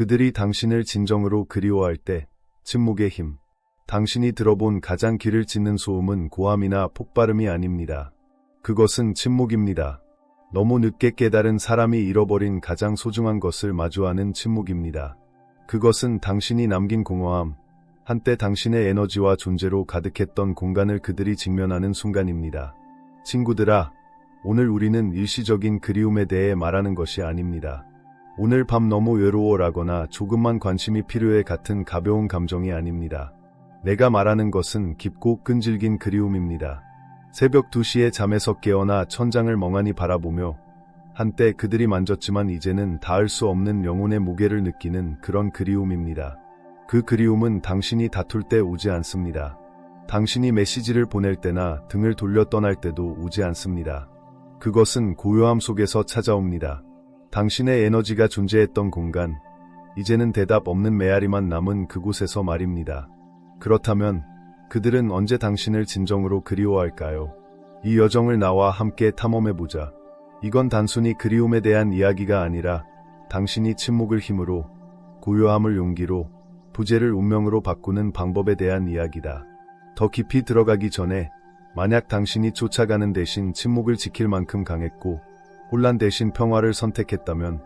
그들이 당신을 진정으로 그리워할 때 침묵의 힘. 당신이 들어본 가장 귀를 찢는 소음은 고함이나 폭발음이 아닙니다. 그것은 침묵입니다. 너무 늦게 깨달은 사람이 잃어버린 가장 소중한 것을 마주하는 침묵입니다. 그것은 당신이 남긴 공허함, 한때 당신의 에너지와 존재로 가득했던 공간을 그들이 직면하는 순간입니다. 친구들아, 오늘 우리는 일시적인 그리움에 대해 말하는 것이 아닙니다. 오늘 밤 너무 외로워라거나 조금만 관심이 필요해 같은 가벼운 감정이 아닙니다. 내가 말하는 것은 깊고 끈질긴 그리움입니다. 새벽 2시에 잠에서 깨어나 천장을 멍하니 바라보며 한때 그들이 만졌지만 이제는 닿을 수 없는 영혼의 무게를 느끼는 그런 그리움입니다. 그 그리움은 당신이 다툴 때 오지 않습니다. 당신이 메시지를 보낼 때나 등을 돌려 떠날 때도 오지 않습니다. 그것은 고요함 속에서 찾아옵니다. 당신의 에너지가 존재했던 공간, 이제는 대답 없는 메아리만 남은 그곳에서 말입니다. 그렇다면 그들은 언제 당신을 진정으로 그리워할까요? 이 여정을 나와 함께 탐험해보자. 이건 단순히 그리움에 대한 이야기가 아니라 당신이 침묵을 힘으로, 고요함을 용기로, 부재를 운명으로 바꾸는 방법에 대한 이야기다. 더 깊이 들어가기 전에 만약 당신이 쫓아가는 대신 침묵을 지킬 만큼 강했고 혼란 대신 평화를 선택했다면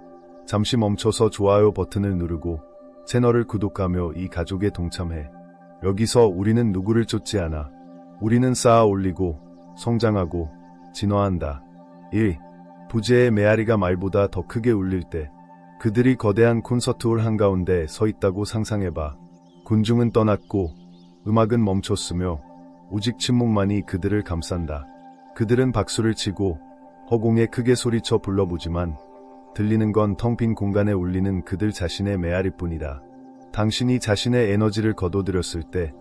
잠시 멈춰서 좋아요 버튼을 누르고 채널을 구독하며 이 가족에 동참해. 여기서 우리는 누구를 쫓지 않아. 우리는 쌓아 올리고 성장하고 진화한다. 1. 부재의 메아리가 말보다 더 크게 울릴 때 그들이 거대한 콘서트홀 한가운데 서 있다고 상상해봐. 군중은 떠났고 음악은 멈췄으며 오직 침묵만이 그들을 감싼다. 그들은 박수를 치고 허공에 크게 소리쳐 불러보지만 들리는 건 텅 빈 공간에 울리는 그들 자신의 메아리뿐이다. 당신이 자신의 에너지를 거둬들였을 때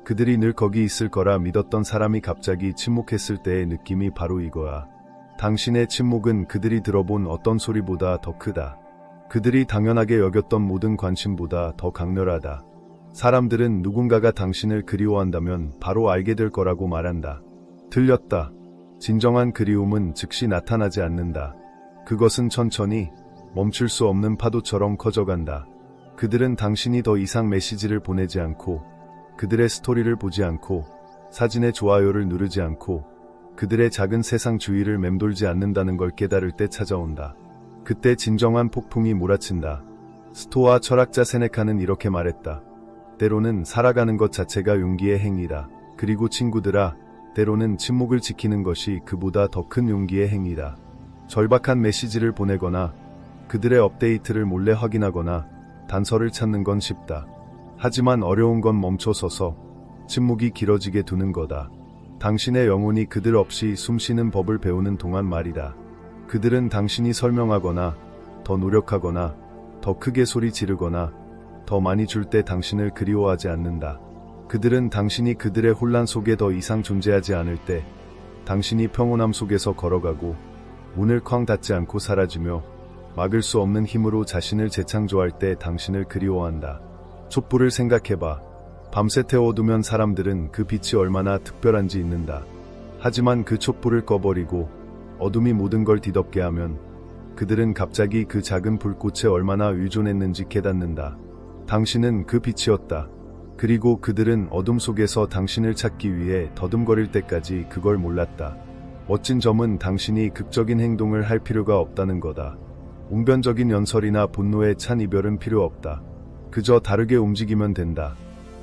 그들이 늘 거기 있을 거라 믿었던 사람이 갑자기 침묵했을 때의 느낌이 바로 이거야. 당신의 침묵은 그들이 들어본 어떤 소리보다 더 크다. 그들이 당연하게 여겼던 모든 관심보다 더 강렬하다. 사람들은 누군가가 당신을 그리워한다면 바로 알게 될 거라고 말한다. 틀렸다. 진정한 그리움은 즉시 나타나지 않는다. 그것은 천천히 멈출 수 없는 파도처럼 커져간다. 그들은 당신이 더 이상 메시지를 보내지 않고 그들의 스토리를 보지 않고 사진의 좋아요를 누르지 않고 그들의 작은 세상 주위를 맴돌지 않는다는 걸 깨달을 때 찾아온다. 그때 진정한 폭풍이 몰아친다. 스토아 철학자 세네카는 이렇게 말했다. 때로는 살아가는 것 자체가 용기의 행위다. 그리고 친구들아, 때로는 침묵을 지키는 것이 그보다 더 큰 용기의 행위다. 절박한 메시지를 보내거나 그들의 업데이트를 몰래 확인하거나 단서를 찾는 건 쉽다. 하지만 어려운 건 멈춰서서 침묵이 길어지게 두는 거다. 당신의 영혼이 그들 없이 숨쉬는 법을 배우는 동안 말이다. 그들은 당신이 설명하거나 더 노력하거나 더 크게 소리 지르거나 더 많이 줄 때 당신을 그리워하지 않는다. 그들은 당신이 그들의 혼란 속에 더 이상 존재하지 않을 때 당신이 평온함 속에서 걸어가고 문을 쾅 닫지 않고 사라지며 막을 수 없는 힘으로 자신을 재창조할 때 당신을 그리워한다. 촛불을 생각해봐. 밤새 태워두면 사람들은 그 빛이 얼마나 특별한지 잊는다. 하지만 그 촛불을 꺼버리고 어둠이 모든 걸 뒤덮게 하면 그들은 갑자기 그 작은 불꽃에 얼마나 의존했는지 깨닫는다. 당신은 그 빛이었다. 그리고 그들은 어둠 속에서 당신을 찾기 위해 더듬거릴 때까지 그걸 몰랐다. 멋진 점은 당신이 극적인 행동을 할 필요가 없다는 거다. 웅변적인 연설이나 분노에 찬 이별은 필요 없다. 그저 다르게 움직이면 된다.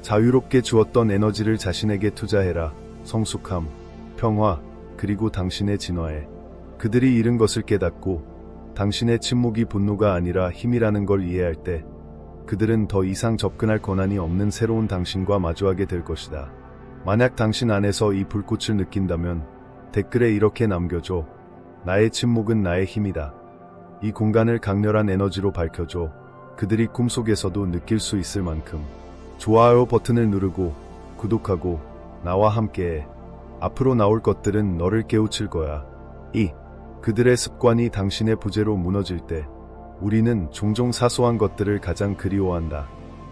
자유롭게 주었던 에너지를 자신에게 투자해라. 성숙함, 평화, 그리고 당신의 진화에. 그들이 잃은 것을 깨닫고 당신의 침묵이 분노가 아니라 힘이라는 걸 이해할 때 그들은 더 이상 접근할 권한이 없는 새로운 당신과 마주하게 될 것이다. 만약 당신 안에서 이 불꽃을 느낀다면 댓글에 이렇게 남겨줘. 나의 침묵은 나의 힘이다. 이 공간을 강렬한 에너지로 밝혀줘. 그들이 꿈속에서도 느낄 수 있을 만큼. 좋아요 버튼을 누르고 구독하고 나와 함께해. 앞으로 나올 것들은 너를 깨우칠 거야. 2. 그들의 습관이 당신의 부재로 무너질 때 우리는 종종 사소한 것들을 가장 그리워한다.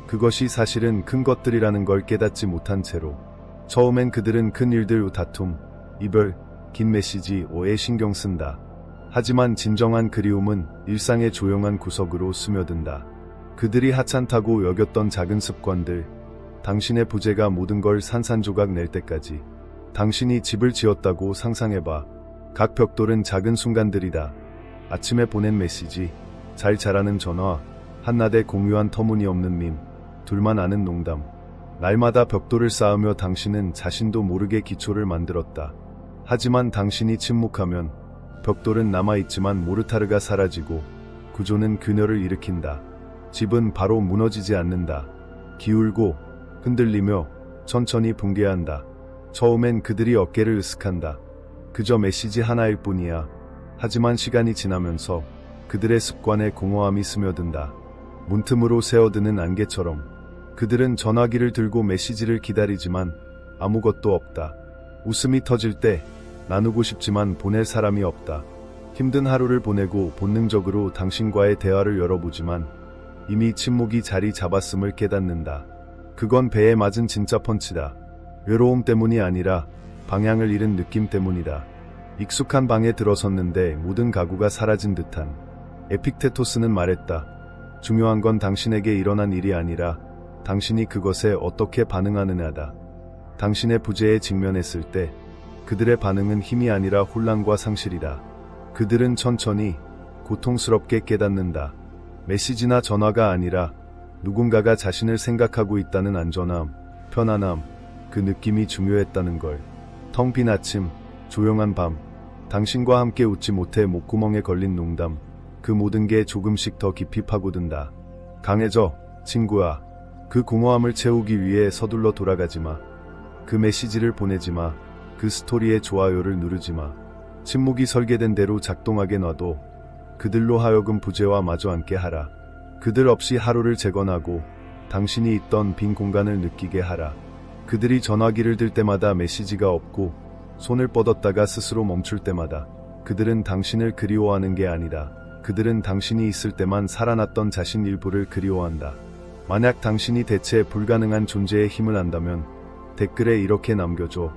그것이 사실은 큰 것들이라는 걸 깨닫지 못한 채로. 처음엔 그들은 큰 일들, 다툼, 이별, 긴 메시지, 오해 신경 쓴다. 하지만 진정한 그리움은 일상의 조용한 구석으로 스며든다. 그들이 하찮다고 여겼던 작은 습관들, 당신의 부재가 모든 걸 산산조각 낼 때까지. 당신이 집을 지었다고 상상해봐. 각 벽돌은 작은 순간들이다. 아침에 보낸 메시지, 잘 자라는 전화, 한낮에 공유한 터무니없는 밈, 둘만 아는 농담. 날마다 벽돌을 쌓으며 당신은 자신도 모르게 기초를 만들었다. 하지만 당신이 침묵하면 벽돌은 남아있지만 모르타르가 사라지고 구조는 균열을 일으킨다. 집은 바로 무너지지 않는다. 기울고 흔들리며 천천히 붕괴한다. 처음엔 그들이 어깨를 으쓱한다. 그저 메시지 하나일 뿐이야. 하지만 시간이 지나면서 그들의 습관에 공허함이 스며든다. 문틈으로 새어드는 안개처럼 그들은 전화기를 들고 메시지를 기다리지만 아무것도 없다. 웃음이 터질 때 나누고 싶지만 보낼 사람이 없다. 힘든 하루를 보내고 본능적으로 당신과의 대화를 열어보지만 이미 침묵이 자리 잡았음을 깨닫는다. 그건 배에 맞은 진짜 펀치다. 외로움 때문이 아니라 방향을 잃은 느낌 때문이다. 익숙한 방에 들어섰는데 모든 가구가 사라진 듯한. 에픽테토스는 말했다. 중요한 건 당신에게 일어난 일이 아니라 당신이 그것에 어떻게 반응하느냐다. 당신의 부재에 직면했을 때 그들의 반응은 힘이 아니라 혼란과 상실이다. 그들은 천천히 고통스럽게 깨닫는다. 메시지나 전화가 아니라 누군가가 자신을 생각하고 있다는 안전함, 편안함, 그 느낌이 중요했다는 걸. 텅 빈 아침, 조용한 밤, 당신과 함께 웃지 못해 목구멍에 걸린 농담, 그 모든 게 조금씩 더 깊이 파고든다. 강해져, 친구야. 그 공허함을 채우기 위해 서둘러 돌아가지마. 그 메시지를 보내지마. 그 스토리에 좋아요를 누르지마. 침묵이 설계된 대로 작동하게 놔도 그들로 하여금 부재와 마주 앉게 하라. 그들 없이 하루를 재건하고 당신이 있던 빈 공간을 느끼게 하라. 그들이 전화기를 들 때마다 메시지가 없고 손을 뻗었다가 스스로 멈출 때마다 그들은 당신을 그리워하는 게 아니다. 그들은 당신이 있을 때만 살아났던 자신 일부를 그리워한다. 만약 당신이 대체 불가능한 존재의 힘을 안다면 댓글에 이렇게 남겨줘.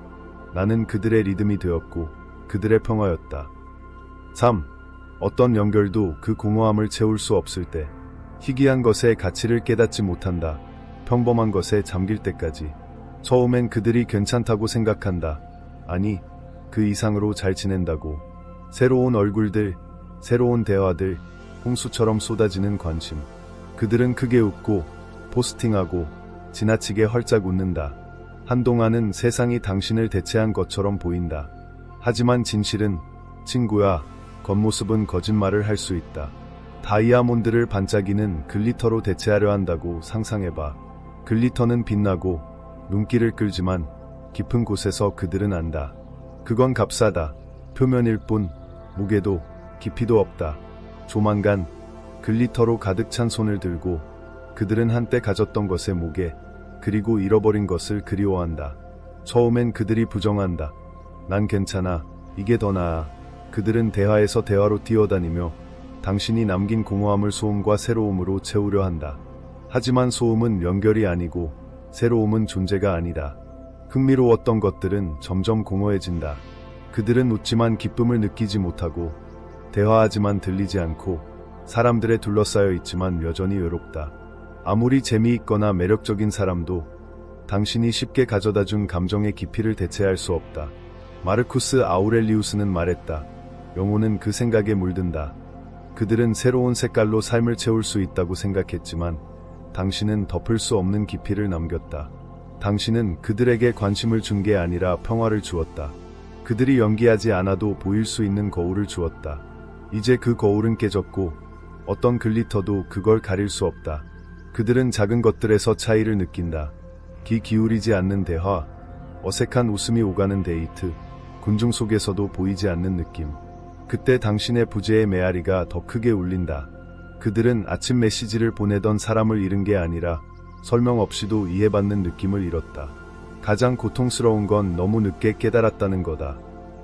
나는 그들의 리듬이 되었고 그들의 평화였다. 3. 어떤 연결도 그 공허함을 채울 수 없을 때. 희귀한 것의 가치를 깨닫지 못한다. 평범한 것에 잠길 때까지. 처음엔 그들이 괜찮다고 생각한다. 아니, 그 이상으로 잘 지낸다고. 새로운 얼굴들, 새로운 대화들, 홍수처럼 쏟아지는 관심. 그들은 크게 웃고 포스팅하고 지나치게 헐짝 웃는다. 한동안은 세상이 당신을 대체한 것처럼 보인다. 하지만 진실은, 친구야, 겉모습은 거짓말을 할 수 있다. 다이아몬드를 반짝이는 글리터로 대체하려 한다고 상상해봐. 글리터는 빛나고 눈길을 끌지만 깊은 곳에서 그들은 안다. 그건 값싸다. 표면일 뿐, 무게도 깊이도 없다. 조만간 글리터로 가득 찬 손을 들고 그들은 한때 가졌던 것의 무게, 그리고 잃어버린 것을 그리워한다. 처음엔 그들이 부정한다. 난 괜찮아. 이게 더 나아. 그들은 대화에서 대화로 뛰어다니며 당신이 남긴 공허함을 소음과 새로움으로 채우려 한다. 하지만 소음은 연결이 아니고 새로움은 존재가 아니다. 흥미로웠던 것들은 점점 공허해진다. 그들은 웃지만 기쁨을 느끼지 못하고 대화하지만 들리지 않고 사람들에 둘러싸여 있지만 여전히 외롭다. 아무리 재미있거나 매력적인 사람도 당신이 쉽게 가져다준 감정의 깊이를 대체할 수 없다. 마르쿠스 아우렐리우스는 말했다. 영혼은 그 생각에 물든다. 그들은 새로운 색깔로 삶을 채울 수 있다고 생각했지만 당신은 덮을 수 없는 깊이를 남겼다. 당신은 그들에게 관심을 준 게 아니라 평화를 주었다. 그들이 연기하지 않아도 보일 수 있는 거울을 주었다. 이제 그 거울은 깨졌고 어떤 글리터도 그걸 가릴 수 없다. 그들은 작은 것들에서 차이를 느낀다. 귀 기울이지 않는 대화, 어색한 웃음이 오가는 데이트, 군중 속에서도 보이지 않는 느낌. 그때 당신의 부재의 메아리가 더 크게 울린다. 그들은 아침 메시지를 보내던 사람을 잃은 게 아니라 설명 없이도 이해받는 느낌을 잃었다. 가장 고통스러운 건 너무 늦게 깨달았다는 거다.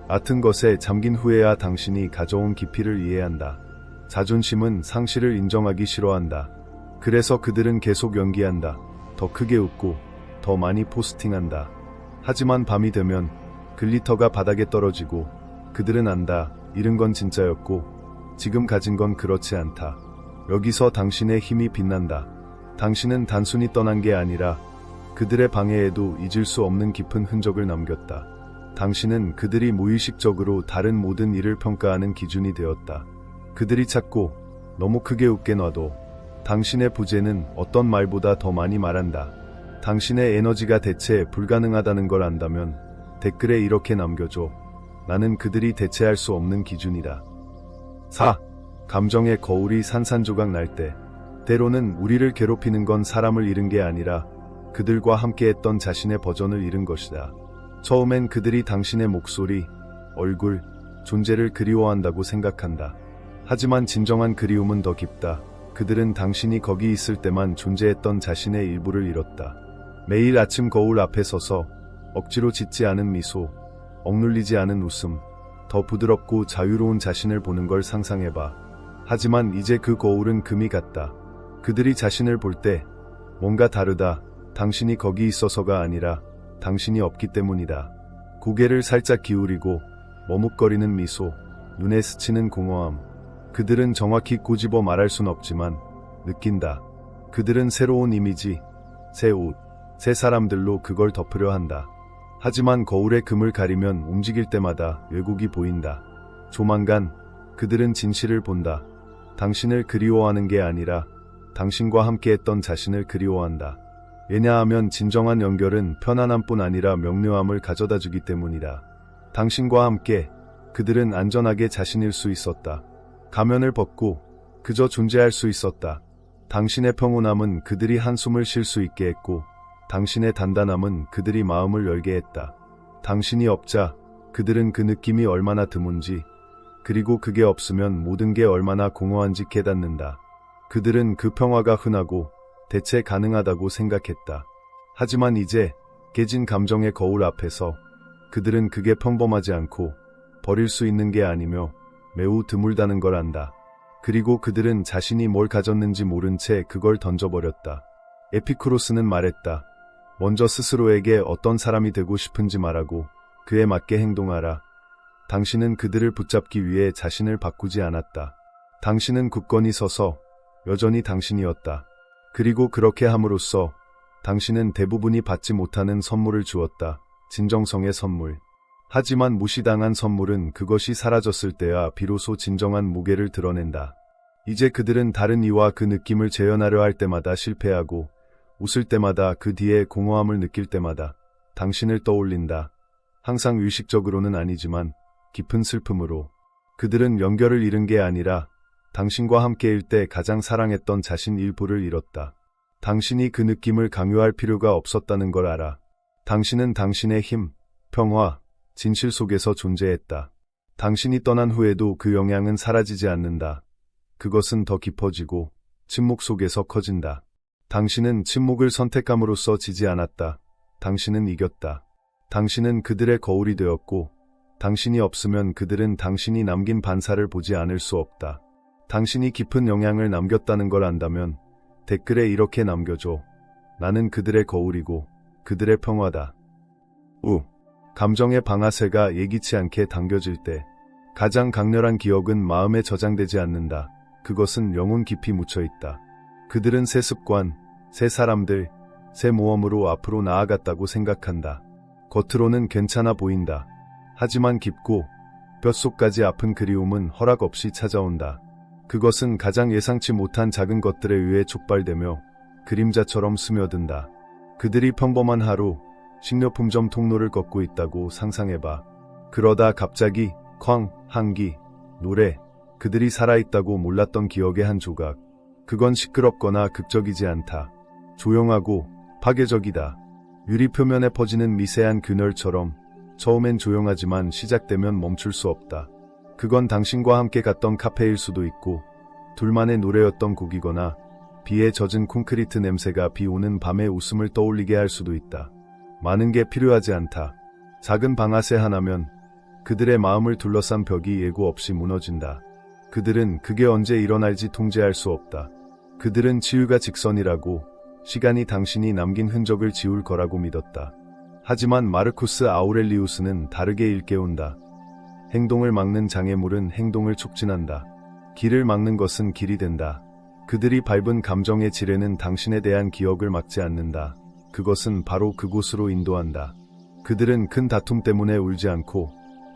같은 것에 잠긴 후에야 당신이 가져온 깊이를 이해한다. 자존심은 상실을 인정하기 싫어한다. 그래서 그들은 계속 연기한다. 더 크게 웃고 더 많이 포스팅한다. 하지만 밤이 되면 글리터가 바닥에 떨어지고 그들은 안다. 잃은 건 진짜였고 지금 가진 건 그렇지 않다. 여기서 당신의 힘이 빛난다. 당신은 단순히 떠난 게 아니라 그들의 방해에도 잊을 수 없는 깊은 흔적을 남겼다. 당신은 그들이 무의식적으로 다른 모든 일을 평가하는 기준이 되었다. 그들이 찾고 너무 크게 웃게 놔도 당신의 부재는 어떤 말보다 더 많이 말한다. 당신의 에너지가 대체 불가능하다는 걸 안다면 댓글에 이렇게 남겨줘. 나는 그들이 대체할 수 없는 기준이다. 4. 감정의 거울이 산산조각 날 때, 때로는 우리를 괴롭히는 건 사람을 잃은 게 아니라 그들과 함께했던 자신의 버전을 잃은 것이다. 처음엔 그들이 당신의 목소리, 얼굴, 존재를 그리워한다고 생각한다. 하지만 진정한 그리움은 더 깊다. 그들은 당신이 거기 있을 때만 존재했던 자신의 일부를 잃었다. 매일 아침 거울 앞에 서서 억지로 짓지 않은 미소, 억눌리지 않은 웃음, 더 부드럽고 자유로운 자신을 보는 걸 상상해봐. 하지만 이제 그 거울은 금이 같다. 그들이 자신을 볼 때 뭔가 다르다. 당신이 거기 있어서가 아니라 당신이 없기 때문이다. 고개를 살짝 기울이고 머뭇거리는 미소, 눈에 스치는 공허함. 그들은 정확히 꼬집어 말할 순 없지만 느낀다. 그들은 새로운 이미지, 새 옷, 새 사람들로 그걸 덮으려 한다. 하지만 거울의 금을 가리면 움직일 때마다 왜곡이 보인다. 조만간 그들은 진실을 본다. 당신을 그리워하는 게 아니라 당신과 함께했던 자신을 그리워한다. 왜냐하면 진정한 연결은 편안함뿐 아니라 명료함을 가져다주기 때문이다. 당신과 함께 그들은 안전하게 자신일 수 있었다. 가면을 벗고 그저 존재할 수 있었다. 당신의 평온함은 그들이 한숨을 쉴 수 있게 했고 당신의 단단함은 그들이 마음을 열게 했다. 당신이 없자 그들은 그 느낌이 얼마나 드문지, 그리고 그게 없으면 모든 게 얼마나 공허한지 깨닫는다. 그들은 그 평화가 흔하고 대체 가능하다고 생각했다. 하지만 이제 깨진 감정의 거울 앞에서 그들은 그게 평범하지 않고 버릴 수 있는 게 아니며 매우 드물다는 걸 안다. 그리고 그들은 자신이 뭘 가졌는지 모른 채 그걸 던져버렸다. 에피쿠로스는 말했다. 먼저 스스로에게 어떤 사람이 되고 싶은지 말하고 그에 맞게 행동하라. 당신은 그들을 붙잡기 위해 자신을 바꾸지 않았다. 당신은 굳건히 서서 여전히 당신이었다. 그리고 그렇게 함으로써 당신은 대부분이 받지 못하는 선물을 주었다. 진정성의 선물. 하지만 무시당한 선물은 그것이 사라졌을 때야 비로소 진정한 무게를 드러낸다. 이제 그들은 다른 이와 그 느낌을 재현하려 할 때마다 실패하고 웃을 때마다 그 뒤에 공허함을 느낄 때마다 당신을 떠올린다. 항상 의식적으로는 아니지만 깊은 슬픔으로. 그들은 연결을 잃은 게 아니라 당신과 함께일 때 가장 사랑했던 자신 일부를 잃었다. 당신이 그 느낌을 강요할 필요가 없었다는 걸 알아. 당신은 당신의 힘, 평화, 진실 속에서 존재했다. 당신이 떠난 후에도 그 영향은 사라지지 않는다. 그것은 더 깊어지고 침묵 속에서 커진다. 당신은 침묵을 선택함으로써 지지 않았다. 당신은 이겼다. 당신은 그들의 거울이 되었고 당신이 없으면 그들은 당신이 남긴 반사를 보지 않을 수 없다. 당신이 깊은 영향을 남겼다는 걸 안다면 댓글에 이렇게 남겨줘. 나는 그들의 거울이고 그들의 평화다. 감정의 방아쇠가 예기치 않게 당겨질 때 가장 강렬한 기억은 마음에 저장되지 않는다. 그것은 영혼 깊이 묻혀있다. 그들은 새 습관, 새 사람들, 새 모험으로 앞으로 나아갔다고 생각한다. 겉으로는 괜찮아 보인다. 하지만 깊고 뼛속까지 아픈 그리움은 허락 없이 찾아온다. 그것은 가장 예상치 못한 작은 것들에 의해 촉발되며 그림자처럼 스며든다. 그들이 평범한 하루, 식료품점 통로를 걷고 있다고 상상해봐. 그러다 갑자기 쾅, 한기, 노래, 그들이 살아있다고 몰랐던 기억의 한 조각. 그건 시끄럽거나 극적이지 않다. 조용하고 파괴적이다. 유리 표면에 퍼지는 미세한 균열처럼 처음엔 조용하지만 시작되면 멈출 수 없다. 그건 당신과 함께 갔던 카페일 수도 있고 둘만의 노래였던 곡이거나 비에 젖은 콘크리트 냄새가 비 오는 밤의 웃음을 떠올리게 할 수도 있다. 많은 게 필요하지 않다. 작은 방아쇠 하나면 그들의 마음을 둘러싼 벽이 예고 없이 무너진다. 그들은 그게 언제 일어날지 통제할 수 없다. 그들은 치유가 직선이라고, 시간이 당신이 남긴 흔적을 지울 거라고 믿었다. 하지만 마르쿠스 아우렐리우스는 다르게 일깨운다. 행동을 막는 장애물은 행동을 촉진한다. 길을 막는 것은 길이 된다. 그들이 밟은 감정의 지뢰는 당신에 대한 기억을 막지 않는다. 그것은 바로 그곳으로 인도한다. 그들은 큰 다툼 때문에 울지 않고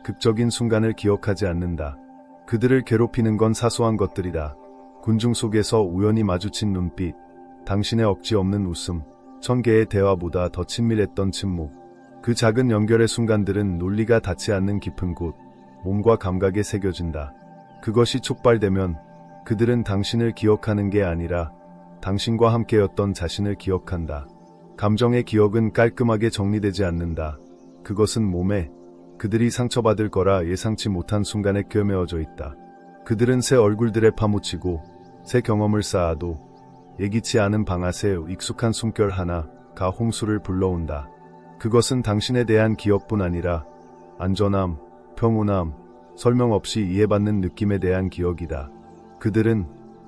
극적인 순간을 기억하지 않는다. 그들을 괴롭히는 건 사소한 것들이다. 군중 속에서 우연히 마주친 눈빛, 당신의 억지 없는 웃음, 1000개의 대화보다 더 친밀했던 침묵. 그 작은 연결의 순간들은 논리가 닿지 않는 깊은 곳, 몸과 감각에 새겨진다. 그것이 촉발되면 그들은 당신을 기억하는 게 아니라 당신과 함께였던 자신을 기억한다. 감정의 기억은 깔끔하게 정리되지 않는다. 그것은 몸에 그들이 상처받을 거라 예상치 못한 순간에 꿰매어져 있다. 그들은 새 얼굴들에 파묻히고 새 경험을 쌓아도 예기치 않은 방아쇠 익숙한 숨결 하나가 홍수를 불러온다. 그것은 당신에 대한 기억뿐 아니라 안전함, 평온함, 설명 없이 이해받는 느낌에 대한 기억이다. 그들은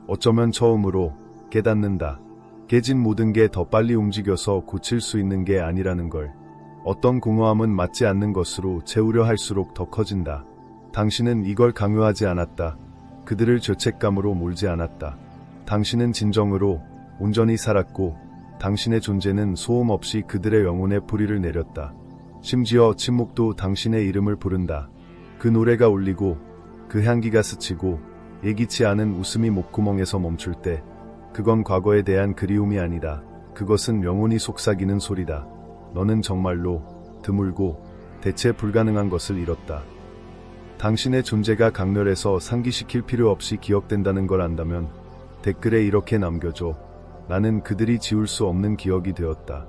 어쩌면 처음으로 깨닫는다. 깨진 모든 게 더 빨리 움직여서 고칠 수 있는 게 아니라는 걸. 어떤 공허함은 맞지 않는 것으로 채우려 할수록 더 커진다. 당신은 이걸 강요하지 않았다. 그들을 죄책감으로 몰지 않았다. 당신은 진정으로 온전히 살았고 당신의 존재는 소음 없이 그들의 영혼에 뿌리를 내렸다. 심지어 침묵도 당신의 이름을 부른다. 그 노래가 울리고 그 향기가 스치고 예기치 않은 웃음이 목구멍에서 멈출 때 그건 과거에 대한 그리움이 아니다. 그것은 영혼이 속삭이는 소리다. 너는 정말로 드물고 대체 불가능한 것을 잃었다. 당신의 존재가 강렬해서 상기시킬 필요 없이 기억된다는 걸 안다면 댓글에 이렇게 남겨줘. 나는 그들이 지울 수 없는 기억이 되었다.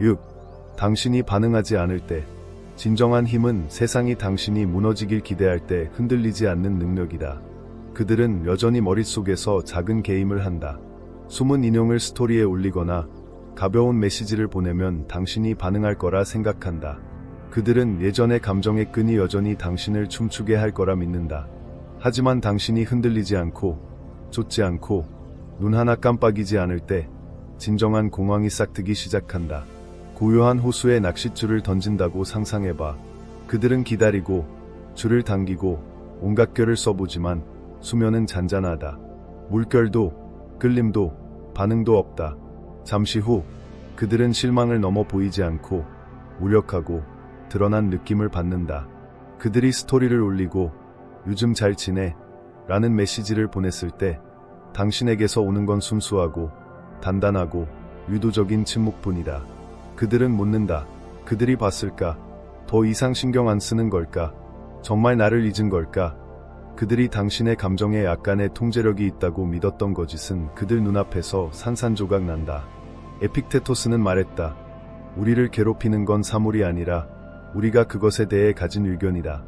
6. 당신이 반응하지 않을 때. 진정한 힘은 세상이 당신이 무너지길 기대할 때 흔들리지 않는 능력이다. 그들은 여전히 머릿속에서 작은 게임을 한다. 숨은 인용을 스토리에 올리거나 가벼운 메시지를 보내면 당신이 반응할 거라 생각한다. 그들은 예전의 감정의 끈이 여전히 당신을 춤추게 할 거라 믿는다. 하지만 당신이 흔들리지 않고 쫓지 않고 눈 하나 깜빡이지 않을 때 진정한 공황이 싹트기 시작한다. 고요한 호수에 낚싯줄을 던진다고 상상해봐. 그들은 기다리고 줄을 당기고 온갖 꾀를 써보지만 수면은 잔잔하다. 물결도 끌림도 반응도 없다. 잠시 후 그들은 실망을 넘어 보이지 않고 무력하고 드러난 느낌을 받는다. 그들이 스토리를 올리고 요즘 잘 지내? 라는 메시지를 보냈을 때 당신에게서 오는 건 순수하고 단단하고 유도적인 침묵뿐이다. 그들은 묻는다. 그들이 봤을까? 더 이상 신경 안 쓰는 걸까? 정말 나를 잊은 걸까? 그들이 당신의 감정에 약간의 통제력이 있다고 믿었던 거짓은 그들 눈앞에서 산산조각 난다. 에픽테토스는 말했다. 우리를 괴롭히는 건 사물이 아니라 우리가 그것에 대해 가진 의견이다.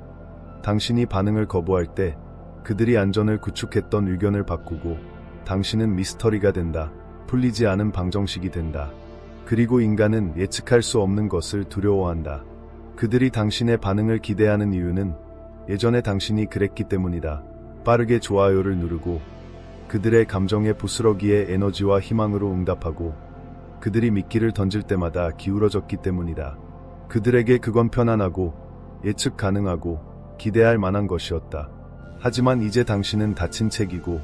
당신이 반응을 거부할 때 그들이 안전을 구축했던 의견을 바꾸고 당신은 미스터리가 된다. 풀리지 않은 방정식이 된다. 그리고 인간은 예측할 수 없는 것을 두려워한다. 그들이 당신의 반응을 기대하는 이유는 예전에 당신이 그랬기 때문이다. 빠르게 좋아요를 누르고 그들의 감정의 부스러기에 에너지와 희망으로 응답하고 그들이 미끼를 던질 때마다 기울어졌기 때문이다. 그들에게 그건 편안하고 예측 가능하고 기대할 만한 것이었다. 하지만 이제 당신은 다친 책이고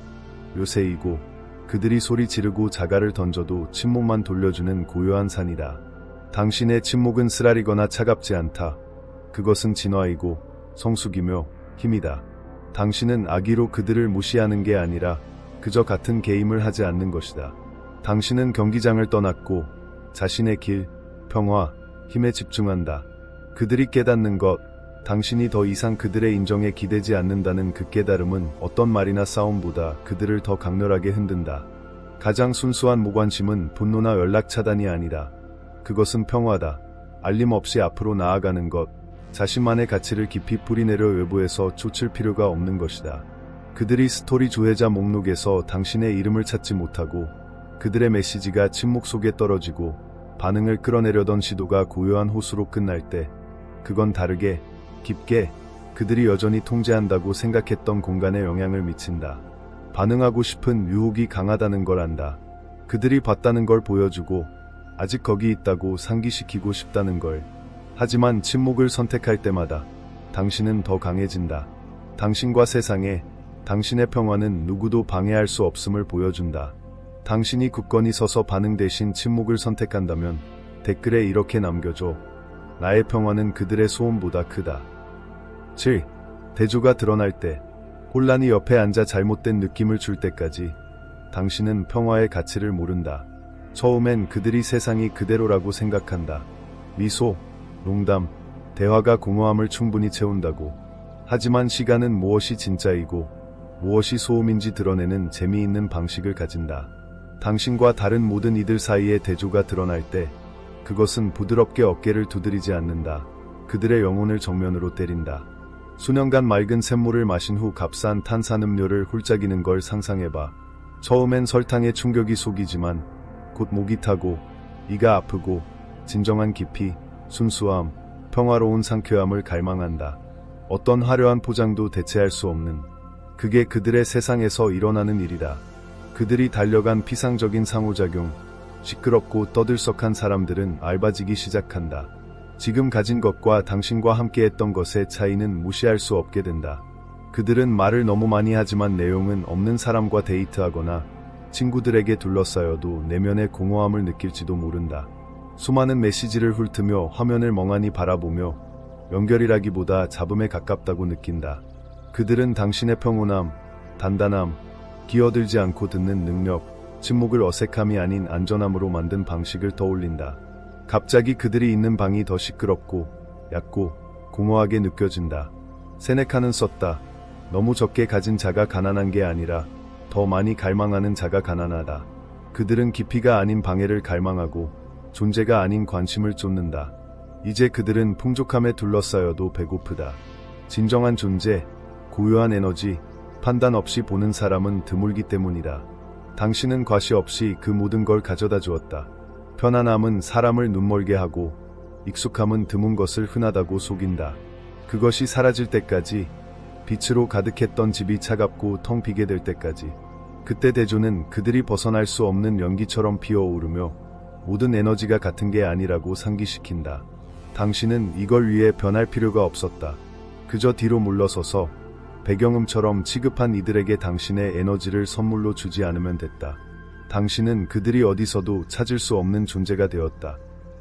요새이고 그들이 소리 지르고 자갈을 던져도 침묵만 돌려주는 고요한 산이다. 당신의 침묵은 쓰라리거나 차갑지 않다. 그것은 진화이고 성숙이며 힘이다. 당신은 아기로 그들을 무시하는 게 아니라 그저 같은 게임을 하지 않는 것이다. 당신은 경기장을 떠났고 자신의 길, 평화, 힘에 집중한다. 그들이 깨닫는 것, 당신이 더 이상 그들의 인정에 기대지 않는다는 그 깨달음은 어떤 말이나 싸움보다 그들을 더 강렬하게 흔든다. 가장 순수한 무관심은 분노나 연락 차단이 아니다. 그것은 평화다. 알림 없이 앞으로 나아가는 것, 자신만의 가치를 깊이 뿌리내려 외부에서 쫓을 필요가 없는 것이다. 그들이 스토리 조회자 목록에서 당신의 이름을 찾지 못하고 그들의 메시지가 침묵 속에 떨어지고 반응을 끌어내려던 시도가 고요한 호수로 끝날 때 그건 다르게 깊게 그들이 여전히 통제한다고 생각했던 공간에 영향을 미친다. 반응하고 싶은 유혹이 강하다는 걸 안다. 그들이 봤다는 걸 보여주고 아직 거기 있다고 상기시키고 싶다는 걸. 하지만 침묵을 선택할 때마다 당신은 더 강해진다. 당신과 세상에 당신의 평화는 누구도 방해할 수 없음을 보여준다. 당신이 굳건히 서서 반응 대신 침묵을 선택한다면 댓글에 이렇게 남겨줘. 나의 평화는 그들의 소음보다 크다. 7. 대조가 드러날 때, 혼란이 옆에 앉아 잘못된 느낌을 줄 때까지 당신은 평화의 가치를 모른다. 처음엔 그들이 세상이 그대로라고 생각한다. 미소, 농담, 대화가 공허함을 충분히 채운다고. 하지만 시간은 무엇이 진짜이고 무엇이 소음인지 드러내는 재미있는 방식을 가진다. 당신과 다른 모든 이들 사이에 대조가 드러날 때 그것은 부드럽게 어깨를 두드리지 않는다. 그들의 영혼을 정면으로 때린다. 수년간 맑은 샘물을 마신 후 값싼 탄산음료를 홀짝이는 걸 상상해봐. 처음엔 설탕의 충격이 속이지만 곧 목이 타고 이가 아프고 진정한 깊이, 순수함, 평화로운 상쾌함을 갈망한다. 어떤 화려한 포장도 대체할 수 없는, 그게 그들의 세상에서 일어나는 일이다. 그들이 달려간 피상적인 상호작용, 시끄럽고 떠들썩한 사람들은 얇아지기 시작한다. 지금 가진 것과 당신과 함께했던 것의 차이는 무시할 수 없게 된다. 그들은 말을 너무 많이 하지만 내용은 없는 사람과 데이트하거나 친구들에게 둘러싸여도 내면의 공허함을 느낄지도 모른다. 수많은 메시지를 훑으며 화면을 멍하니 바라보며 연결이라기보다 잡음에 가깝다고 느낀다. 그들은 당신의 평온함, 단단함, 기어들지 않고 듣는 능력, 침묵을 어색함이 아닌 안전함으로 만든 방식을 떠올린다. 갑자기 그들이 있는 방이 더 시끄럽고 얕고 공허하게 느껴진다. 세네카는 썼다. 너무 적게 가진 자가 가난한 게 아니라 더 많이 갈망하는 자가 가난하다. 그들은 깊이가 아닌 방해를 갈망하고 존재가 아닌 관심을 쫓는다. 이제 그들은 풍족함에 둘러싸여도 배고프다. 진정한 존재, 고요한 에너지, 판단 없이 보는 사람은 드물기 때문이다. 당신은 과시 없이 그 모든 걸 가져다 주었다. 편안함은 사람을 눈멀게 하고 익숙함은 드문 것을 흔하다고 속인다. 그것이 사라질 때까지, 빛으로 가득했던 집이 차갑고 텅 비게 될 때까지. 그때 대조는 그들이 벗어날 수 없는 연기처럼 피어오르며 모든 에너지가 같은 게 아니라고 상기시킨다. 당신은 이걸 위해 변할 필요가 없었다. 그저 뒤로 물러서서 배경음처럼 취급한 이들에게 당신의 에너지를 선물로 주지 않으면 됐다. 당신은 그들이 어디서도 찾을 수 없는 존재가 되었다.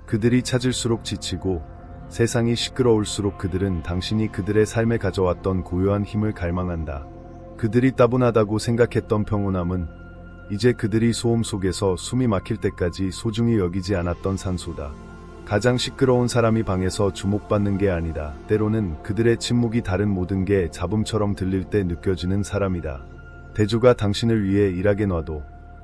그들이 찾을수록 지치고 세상이 시끄러울수록 그들은 당신이 그들의 삶에 가져왔던 고요한 힘을 갈망한다. 그들이 따분하다고 생각했던 평온함은 이제 그들이 소음 속에서 숨이 막힐 때까지 소중히 여기지 않았던 산소다. 가장 시끄러운 사람이 방에서 주목받는 게 아니다. 때로는 그들의 침묵이 다른 모든 게 잡음처럼 들릴 때 느껴지는 사람이다. 대조가 당신을 위해 일하게 놔도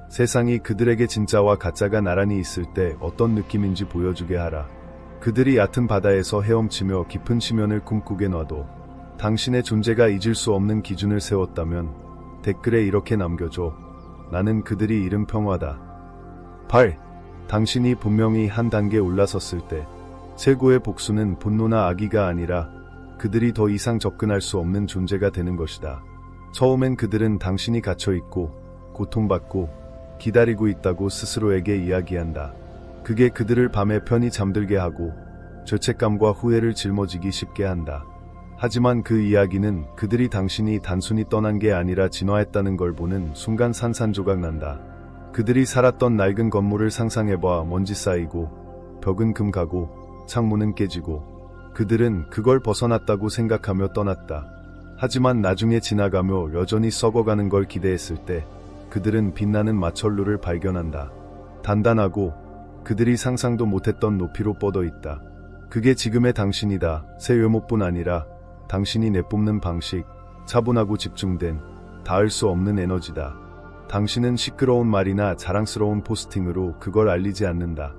세상이 그들에게 진짜와 가짜가 나란히 있을 때 어떤 느낌인지 보여주게 하라. 그들이 얕은 바다에서 헤엄치며 깊은 심연을 꿈꾸게 놔도 당신의 존재가 잊을 수 없는 기준을 세웠다면 댓글에 이렇게 남겨줘. 나는 그들이 잃은 평화다. 8. 당신이 분명히 한 단계 올라섰을 때 최고의 복수는 분노나 악의가 아니라 그들이 더 이상 접근할 수 없는 존재가 되는 것이다. 처음엔 그들은 당신이 갇혀있고 고통받고 기다리고 있다고 스스로에게 이야기한다. 그게 그들을 밤에 편히 잠들게 하고 죄책감과 후회를 짊어지기 쉽게 한다. 하지만 그 이야기는 그들이 당신이 단순히 떠난 게 아니라 진화했다는 걸 보는 순간 산산조각 난다. 그들이 살았던 낡은 건물을 상상해봐. 먼지 쌓이고 벽은 금 가고 창문은 깨지고 그들은 그걸 벗어났다고 생각하며 떠났다. 하지만 나중에 지나가며 여전히 썩어가는 걸 기대했을 때 그들은 빛나는 마철루를 발견한다. 단단하고 그들이 상상도 못했던 높이로 뻗어 있다. 그게 지금의 당신이다. 새 외모뿐 아니라 당신이 내뿜는 방식, 차분하고 집중된, 닿을 수 없는 에너지다. 당신은 시끄러운 말이나 자랑스러운 포스팅으로 그걸 알리지 않는다.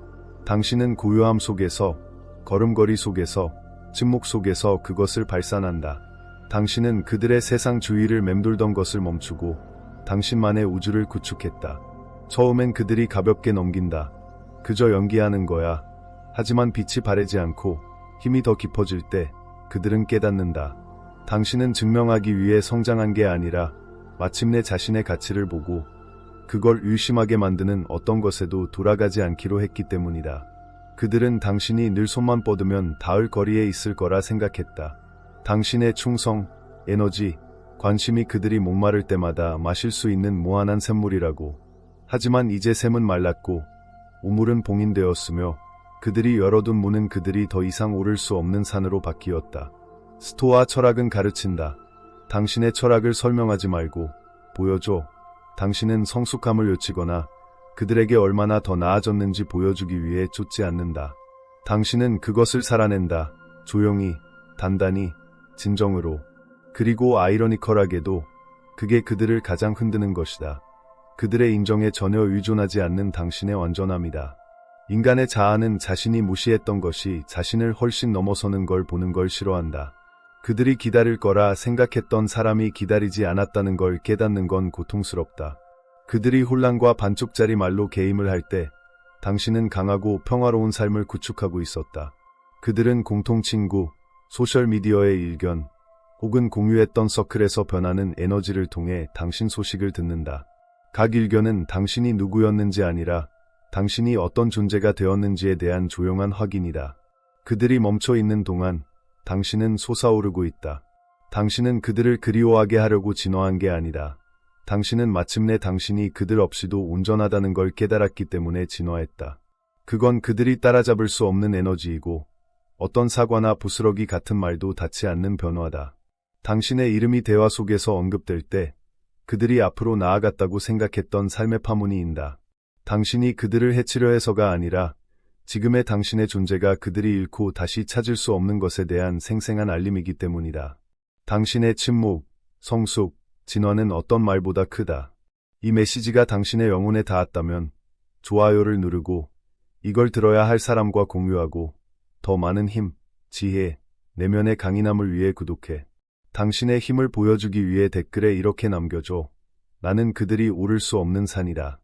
당신은 고요함 속에서, 걸음걸이 속에서, 침묵 속에서 그것을 발산한다. 당신은 그들의 세상 주위를 맴돌던 것을 멈추고 당신만의 우주를 구축했다. 처음엔 그들이 가볍게 넘긴다. 그저 연기하는 거야. 하지만 빛이 바래지 않고 힘이 더 깊어질 때 그들은 깨닫는다. 당신은 증명하기 위해 성장한 게 아니라 마침내 자신의 가치를 보고 그걸 의심하게 만드는 어떤 것에도 돌아가지 않기로 했기 때문이다. 그들은 당신이 늘 손만 뻗으면 닿을 거리에 있을 거라 생각했다. 당신의 충성, 에너지, 관심이 그들이 목마를 때마다 마실 수 있는 무한한 샘물이라고. 하지만 이제 샘은 말랐고 우물은 봉인되었으며 그들이 열어둔 문은 그들이 더 이상 오를 수 없는 산으로 바뀌었다. 스토아 철학은 가르친다. 당신의 철학을 설명하지 말고 보여줘. 당신은 성숙함을 요치거나 그들에게 얼마나 더 나아졌는지 보여주기 위해 쫓지 않는다. 당신은 그것을 살아낸다. 조용히, 단단히, 진정으로. 그리고 아이러니컬하게도 그게 그들을 가장 흔드는 것이다. 그들의 인정에 전혀 의존하지 않는 당신의 완전함이다. 인간의 자아는 자신이 무시했던 것이 자신을 훨씬 넘어서는 걸 보는 걸 싫어한다. 그들이 기다릴 거라 생각했던 사람이 기다리지 않았다는 걸 깨닫는 건 고통스럽다. 그들이 혼란과 반쪽짜리 말로 게임을 할 때 당신은 강하고 평화로운 삶을 구축하고 있었다. 그들은 공통 친구, 소셜미디어의 일견, 혹은 공유했던 서클에서 변하는 에너지를 통해 당신 소식을 듣는다. 각 일견은 당신이 누구였는지 아니라 당신이 어떤 존재가 되었는지에 대한 조용한 확인이다. 그들이 멈춰 있는 동안 당신은 솟아오르고 있다. 당신은 그들을 그리워하게 하려고 진화한 게 아니다. 당신은 마침내 당신이 그들 없이도 온전하다는 걸 깨달았기 때문에 진화했다. 그건 그들이 따라잡을 수 없는 에너지이고 어떤 사과나 부스러기 같은 말도 닿지 않는 변화다. 당신의 이름이 대화 속에서 언급될 때 그들이 앞으로 나아갔다고 생각했던 삶의 파문이 인다. 당신이 그들을 해치려 해서가 아니라 지금의 당신의 존재가 그들이 잃고 다시 찾을 수 없는 것에 대한 생생한 알림이기 때문이다. 당신의 침묵, 성숙, 진화는 어떤 말보다 크다. 이 메시지가 당신의 영혼에 닿았다면 좋아요를 누르고 이걸 들어야 할 사람과 공유하고 더 많은 힘, 지혜, 내면의 강인함을 위해 구독해. 당신의 힘을 보여주기 위해 댓글에 이렇게 남겨줘. 나는 그들이 오를 수 없는 산이다.